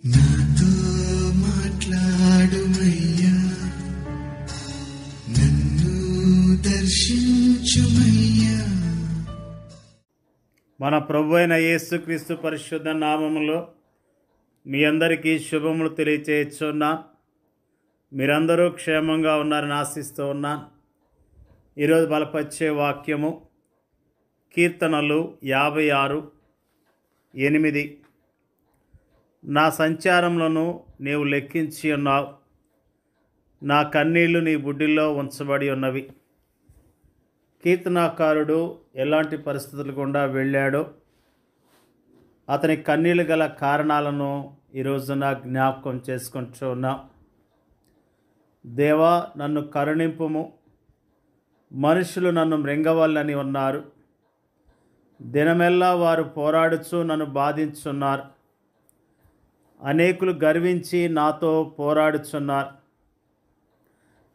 నాతో మాట్లాడుమయ్యా, నన్ను దర్శించుమయ్యా. మన ప్రభు అయిన యేసుక్రీస్తు పరిశుద్ధ నామములో మీ అందరికీ శుభములు తెలియచేస్తున్నా. మీరందరూ క్షేమంగా ఉన్నారని ఆశిస్తూ ఉన్నాను. ఈరోజు బలపరిచే వాక్యము కీర్తనలు 56:8. నా సంచారములను నీవు లెక్కించి ఉన్నావు, నా కన్నీళ్లు నీ బుడ్డిలో ఉంచబడి ఉన్నవి. కీర్తనాకారుడు ఎలాంటి పరిస్థితుల గుండా వెళ్ళాడో, అతని కన్నీళ్ళు గల కారణాలను ఈరోజున జ్ఞాపకం చేసుకుంటూ ఉన్నాం. దేవా, నన్ను కరుణింపుము, మనుషులు నన్ను మృంగవల్లని ఉన్నారు. దినమెల్లా వారు పోరాడుచు నన్ను బాధించున్నారు. అనేకులు గర్వించి నాతో పోరాడుచున్నారు.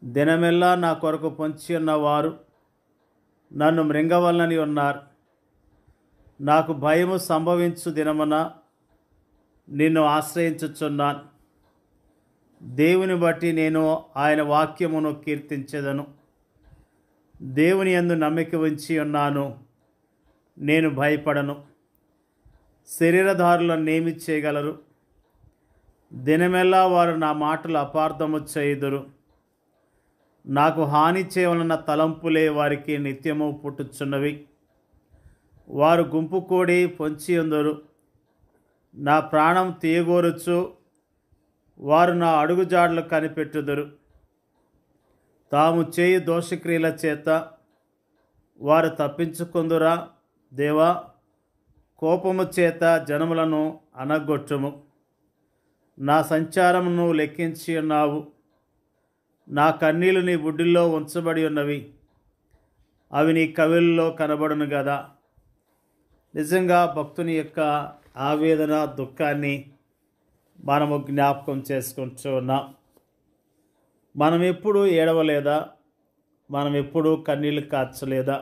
దినమెల్లా నా కొరకు పొంచి ఉన్నవారు నన్ను మృంగవల్లని ఉన్నారు. నాకు భయము సంభవించు దినమున నిన్ను ఆశ్రయించుచున్నాను. దేవుని బట్టి నేను ఆయన వాక్యమును కీర్తించెదను. దేవుని యందు నమ్మిక ఉంచి ఉన్నాను, నేను భయపడను. శరీరధారులను నేమి చేయగలరు? దినమెల్లా వారు నా మాటలు అపార్థము చేయుదురు. నాకు హాని చేయవలన తలంపులే వారికి నిత్యము పుట్టుచున్నవి. వారు గుంపు కూడి పొంచి ఉందరు. నా ప్రాణం తీయగోరుచు వారు నా అడుగుజాడలు కనిపెట్టుదురు. తాము చేయు దోషక్రియల చేత వారు తప్పించుకుందురా. దేవా, కోపము చేత జనములను అనగొట్టుము. నా సంచారమును లెక్కించి ఉన్నావు, నా కన్నీళ్లు నీ బుడ్డిలో ఉంచబడి ఉన్నవి. అవి నీ కవిల్లో కనబడును కదా. నిజంగా భక్తుని యొక్క ఆవేదన, దుఃఖాన్ని మనము జ్ఞాపకం చేసుకుంటూ ఉన్నాం. మనం ఎప్పుడు ఏడవలేదా? మనం ఎప్పుడు కన్నీళ్ళు కార్చలేదా?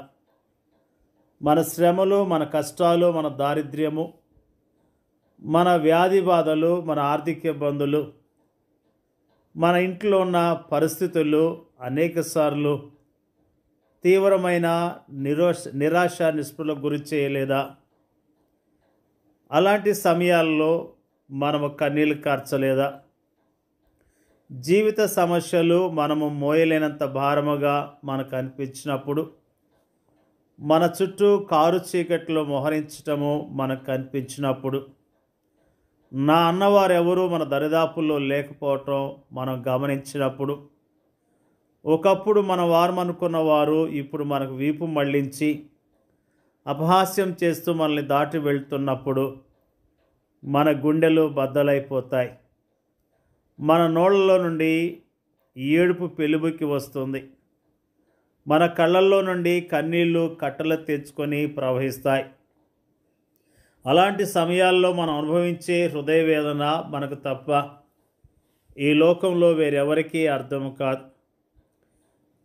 మన శ్రమలు, మన కష్టాలు, మన దారిద్ర్యము, మన వ్యాధి బాధలు, మన ఆర్థిక ఇబ్బందులు, మన ఇంట్లో ఉన్న పరిస్థితులు అనేకసార్లు తీవ్రమైన నిరాశ నిస్పృహలకు గురి చేయలేదా? అలాంటి సమయాల్లో మనము కన్నీళ్ళు కార్చలేదా? జీవిత సమస్యలు మనము మోయలేనంత భారముగా మనకు అనిపించినప్పుడు, మన చుట్టూ కారు చీకట్లో మోహరించటము మనకు కనిపించినప్పుడు, నా అన్నవారు ఎవరు మన దరిదాపుల్లో లేకపోవటం మనం గమనించినప్పుడు, ఒకప్పుడు మన వారు అనుకున్న వారు ఇప్పుడు మనకు వీపు మళ్లించి అపహాస్యం చేస్తూ మనల్ని దాటి వెళ్తున్నప్పుడు మన గుండెలు బద్దలైపోతాయి. మన నోళ్ళలో నుండి ఏడుపు పెలుబుకి వస్తుంది. మన కళ్ళల్లో నుండి కన్నీళ్లు కట్టలు తెచ్చుకొని ప్రవహిస్తాయి. అలాంటి సమయాల్లో మనం అనుభవించే హృదయ వేదన మనకు తప్ప ఈ లోకంలో వేరెవరికీ అర్థం కాదు.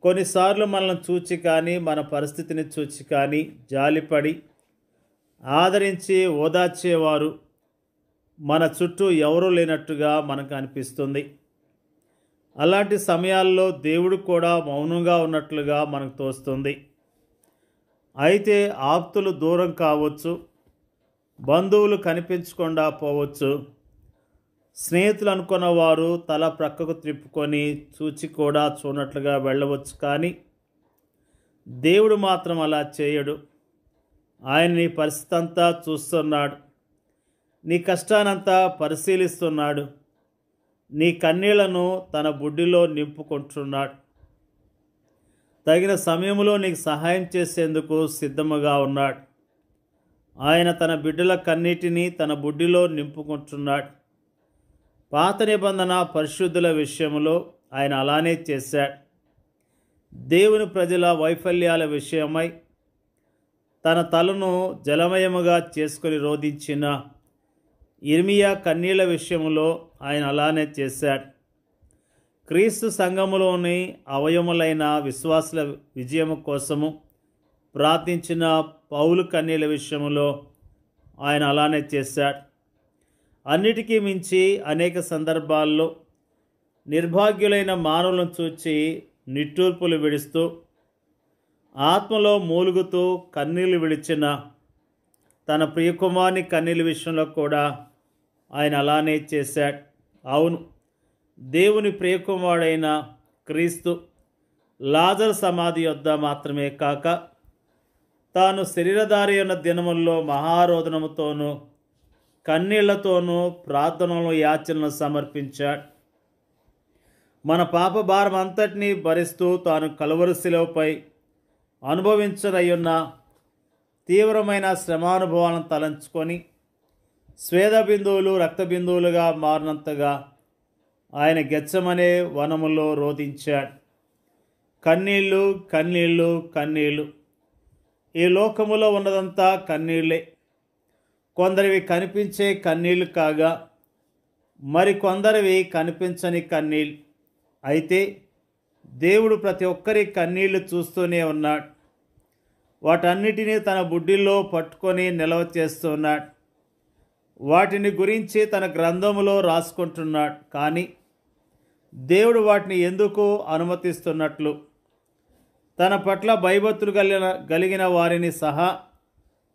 కొన్నిసార్లు మనల్ని చూచి కానీ, మన పరిస్థితిని చూచి కానీ జాలిపడి ఆదరించి ఓదార్చేవారు మన చుట్టూ ఎవరూ లేనట్టుగా మనకు అనిపిస్తుంది. అలాంటి సమయాల్లో దేవుడు కూడా మౌనంగా ఉన్నట్లుగా మనకు తోస్తుంది. అయితే ఆప్తులు దూరం కావచ్చు, బంధువులు కనిపించకుండా పోవచ్చు, స్నేహితులు అనుకున్న వారు తల ప్రక్కకు త్రిప్పుకొని చూచి కూడా చూడనట్లుగా వెళ్ళవచ్చు. కానీ దేవుడు మాత్రం అలా చేయడు. ఆయన నీ పరిస్థితి అంతా చూస్తున్నాడు, నీ కష్టానంతా పరిశీలిస్తున్నాడు, నీ కన్నీళ్లను తన బుడ్డిలో నింపుకుంటున్నాడు. తగిన సమయంలో నీకు సహాయం చేసేందుకు సిద్ధముగా ఉన్నాడు. ఆయన తన బిడ్డల కన్నీటిని తన బుడ్డిలో నింపుకుంటున్నాడు. పాత నిబంధన పరిశుద్ధుల విషయంలో ఆయన అలానే చేశాడు. దేవుని ప్రజల వైఫల్యాల విషయమై తన తలను జలమయముగా చేసుకొని రోధించిన ఇర్మియా కన్నీళ్ల విషయంలో ఆయన అలానే చేశాడు. క్రీస్తు సంఘములోని అవయములైన విశ్వాసుల విజయము కోసము ప్రార్థించిన పౌలు కన్నీళ్ల విషయంలో ఆయన అలానే చేశాడు. అన్నిటికీ మించి అనేక సందర్భాల్లో నిర్భాగ్యులైన మానవులను చూచి నిట్టూర్పులు విడుస్తూ ఆత్మలో మూలుగుతూ కన్నీళ్లు విడిచిన తన ప్రియకుమారుని కన్నీళ్ళ విషయంలో కూడా ఆయన అలానే చేశాడు. అవును, దేవుని ప్రియకుమారుడైన క్రీస్తు లాజరు సమాధి యొద్ద మాత్రమే కాక తాను శరీరధారి ఉన్న దినముల్లో మహారోదనముతోనూ కన్నీళ్లతోనూ ప్రార్థనలు యాచనలు సమర్పించాడు. మన పాప భారం అంతటినీ భరిస్తూ తాను కలువరి శిలువపై అనుభవించనయ్యున్న తీవ్రమైన శ్రమానుభవాలను తలంచుకొని స్వేద బిందువులు రక్త బిందువులుగా మారినంతగా ఆయన గెత్సెమనే వనములో రోదించాడు. కన్నీళ్ళు కన్నీళ్ళు కన్నీళ్ళు. ఈ లోకములో ఉన్నదంతా కన్నీళ్ళే. కొందరివి కనిపించే కన్నీళ్లు కాగా మరికొందరివి కనిపించని కన్నీళ్ళు. అయితే దేవుడు ప్రతి ఒక్కరి కన్నీళ్లు చూస్తూనే ఉన్నాడు. వాటన్నిటినీ తన బుడ్డిలో పట్టుకొని నిల్వ చేస్తున్నాడు. వాటిని గురించి తన గ్రంథములో రాసుకుంటున్నాడు. కానీ దేవుడు వాటిని ఎందుకు అనుమతిస్తున్నట్లు, తన పట్ల భయభక్తులు కలిగిన వారిని సహా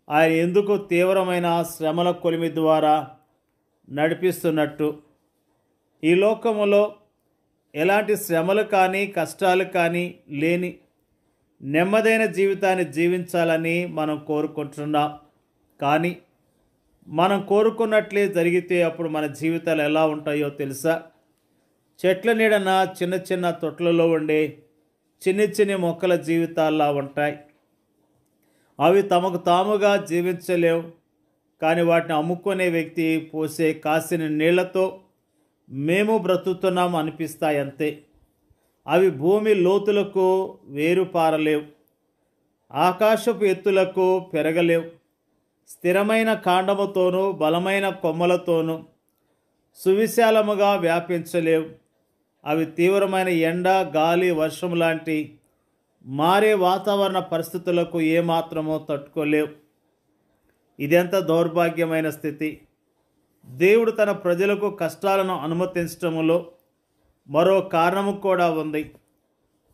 ఆయన ఎందుకు తీవ్రమైన శ్రమల కొలిమి ద్వారా నడిపిస్తున్నట్టు, ఈ లోకములో ఎలాంటి శ్రమలు కానీ కష్టాలు కానీ లేని నెమ్మదైన జీవితాన్ని జీవించాలని మనం కోరుకుంటున్నాం. కానీ మనం కోరుకున్నట్లే జరిగితే అప్పుడు మన జీవితాలు ఎలా ఉంటాయో తెలుసా? చెట్ల నీడన చిన్న చిన్న తొట్లలో ఉండే చిన్ని చిన్ని మొక్కల జీవితాల్లా ఉంటాయి. అవి తమకు తాముగా జీవించలేవు. కానీ వాటిని అమ్ముకునే వ్యక్తి పోసే కాసిన నీళ్లతో మేము బ్రతుకుతున్నాం అనిపిస్తాయి అంతే. అవి భూమి లోతులకు వేరుపారలేవు, ఆకాశపు ఎత్తులకు పెరగలేవు. స్థిరమైన కాండముతోనూ బలమైన కొమ్మలతోనూ సువిశాలముగా వ్యాపించలేవు. అవి తీవ్రమైన ఎండ, గాలి, వర్షం లాంటి మారే వాతావరణ పరిస్థితులకు ఏమాత్రమో తట్టుకోలేవు. ఇదెంత దౌర్భాగ్యమైన స్థితి! దేవుడు తన ప్రజలకు కష్టాలను అనుమతించటములో మరో కారణము కూడా ఉంది.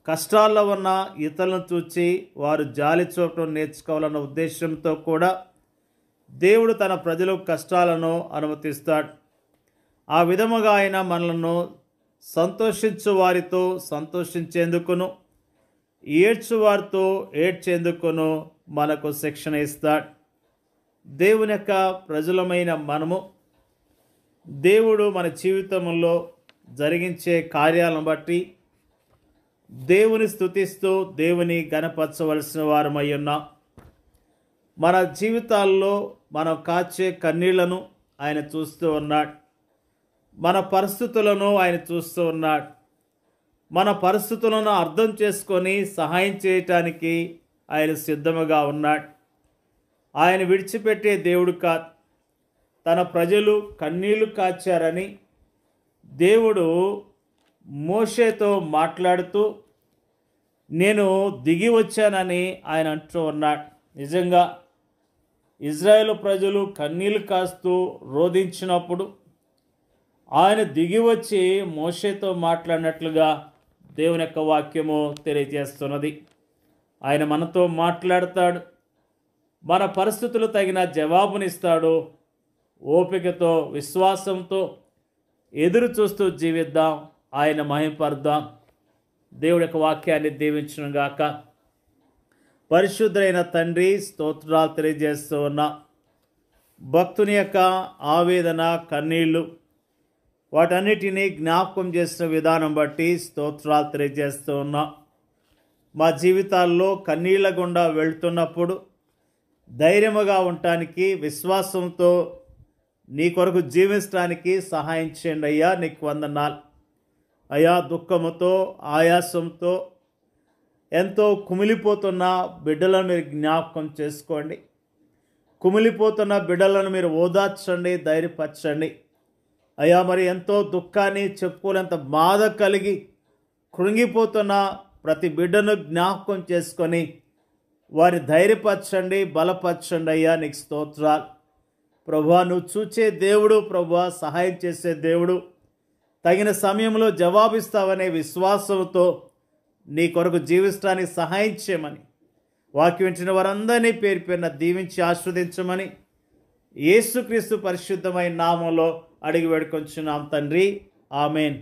కష్టాల్లో ఉన్న ఇతరులను చూచి వారు జాలి చూపడం నేర్చుకోవాలన్న ఉద్దేశంతో కూడా దేవుడు తన ప్రజలకు కష్టాలను అనుమతిస్తాడు. ఆ విధముగా ఆయన మనలను సంతోషించు వారితో సంతోషించేందుకును, ఏడ్చు వారితో ఏడ్చేందుకును మనకు శిక్షణ ఇస్తాడు. దేవుని యొక్క ప్రజలమైన మనము దేవుడు మన జీవితంలో జరిగించే కార్యాలను బట్టి దేవుని స్తుతిస్తూ దేవుని ఘనపరచవలసిన వారమై ఉన్నాం. మన జీవితాల్లో మనం కాచే కన్నీళ్లను ఆయన చూస్తూ ఉన్నాడు. మన పరిస్థితులను ఆయన చూస్తూ ఉన్నాడు. మన పరిస్థితులను అర్థం చేసుకొని సహాయం చేయటానికి ఆయన సిద్ధముగా ఉన్నాడు. ఆయన విడిచిపెట్టే దేవుడు కాదు. తన ప్రజలు కన్నీళ్లు కాచారని దేవుడు మోషేతో మాట్లాడుతూ నేను దిగి వచ్చానని ఆయన అంటూ ఉన్నాడు. నిజంగా ఇజ్రాయేలు ప్రజలు కన్నీళ్లు కాస్తూ రోధించినప్పుడు ఆయన దిగి వచ్చి మోషేతో మాట్లాడినట్లుగా దేవుని యొక్క వాక్యము తెలియజేస్తున్నది. ఆయన మనతో మాట్లాడతాడు. మన పరిస్థితులు తగిన జవాబునిస్తాడు. ఓపికతో విశ్వాసంతో ఎదురు చూస్తూ జీవిద్దాం, ఆయన మహిమపరుద్దాం. దేవుడి యొక్క వాక్యాన్ని దీవించును గాక. పరిశుద్ధులైన తండ్రి, స్తోత్రాలు తెలియజేస్తూ ఉన్నా. భక్తుని యొక్క ఆవేదన, కన్నీళ్ళు వాటన్నిటినీ జ్ఞాపకం చేసిన విధానం బట్టి స్తోత్రాలు తెలియజేస్తూ ఉన్నా. మా జీవితాల్లో కన్నీళ్ల గుండా వెళ్తున్నప్పుడు ధైర్యముగా ఉండటానికి, విశ్వాసంతో నీ కొరకు జీవించడానికి సహాయం చేయండి అయ్యా. నీకు వందనాలు అయ్యా. దుఃఖముతో, ఆయాసంతో ఎంతో కుమిలిపోతున్న బిడ్డలను మీరు జ్ఞాపకం చేసుకోండి. కుమిలిపోతున్న బిడ్డలను మీరు ఓదార్చండి, ధైర్యపరచండి అయ్యా. మరి ఎంతో దుఃఖాన్ని చెప్పుకోలేంత బాధ కలిగి కృంగిపోతున్న ప్రతి బిడ్డను జ్ఞాపకం చేసుకొని వారి ధైర్యపరచండి, బలపరచండి అయ్యా. నీకు స్తోత్రాలు. ప్రభువా నువ్వు చూచే దేవుడు, ప్రభువా సహాయం చేసే దేవుడు, తగిన సమయంలో జవాబిస్తావనే విశ్వాసంతో నీ కొరకు జీవిస్తానికి సహాయం చేయమని, వాక్యం వింటున్న వారందరినీ పేరు పేరున దీవించి ఆస్వాదించమని యేసుక్రీస్తు పరిశుద్ధమైన నామంలో అడిగి వేడుకొంచున్నాం తండ్రి. ఆమెన్.